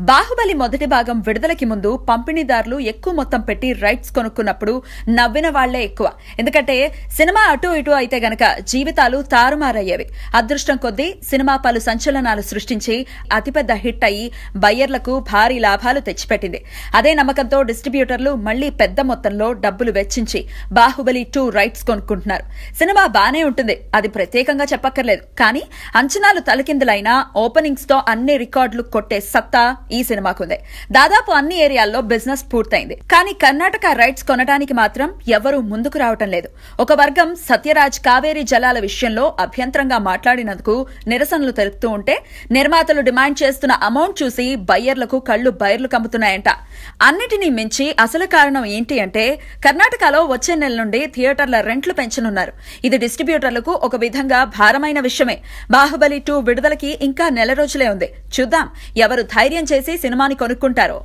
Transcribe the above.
బాహుబలి మొదటి భాగం విడుదలకి ముందు పంపిణీదారులు ఎక్కువ మొత్తం పెట్టి రైట్స్ కొనుక్కున్నప్పుడు నవ్విన వాళ్లే ఎక్కువ. ఎందుకంటే సినిమా అటు ఇటు అయితే గనక జీవితాలు తారుమారయ్యేవి. అదృష్టం కొద్దీ సినిమా పలు సంచలనాలు సృష్టించి అతిపెద్ద హిట్ అయ్యి బయ్యర్లకు భారీ లాభాలు తెచ్చిపెట్టింది. అదే నమ్మకంతో డిస్ట్రిబ్యూటర్లు మళ్లీ పెద్ద మొత్తంలో డబ్బులు వెచ్చించి బాహుబలి 2 రైట్స్ కొనుక్కుంటున్నారు. సినిమా బానే ఉంటుంది, అది ప్రత్యేకంగా చెప్పక్కర్లేదు. కానీ అంచనాలు తలకిందులైనా ఓపెనింగ్స్ తో అన్ని రికార్డులు కొట్టే సత్తా ఈ సినిమాకుంది. దాదాపు అన్ని ఏరియాల్లో బిజినెస్ పూర్తయింది. కానీ కర్ణాటక రైట్స్ కొనడానికి మాత్రం ఎవరూ ముందుకు రావటం లేదు. ఒక వర్గం సత్యరాజ్ కావేరీ జలాల విషయంలో అభ్యంతరంగా మాట్లాడినందుకు నిరసనలు తెలుపుతూ ఉంటే, నిర్మాతలు డిమాండ్ చేస్తున్న అమౌంట్ చూసి బయ్యర్లకు కళ్లు బైర్లు కమ్ముతున్నాయంట. అన్నిటినీ మించి అసలు కారణం ఏంటి అంటే, కర్ణాటకలో వచ్చే నెల నుండి థియేటర్ల రెంట్లు పెంచనున్నారు. ఇది డిస్ట్రిబ్యూటర్లకు ఒక విధంగా భారమైన విషయమే. బాహుబలి 2 విడుదలకి ఇంకా నెల రోజులే ఉంది. చూద్దాం ఎవరు ధైర్యం చేసి సినిమాని కొనుక్కుంటారో.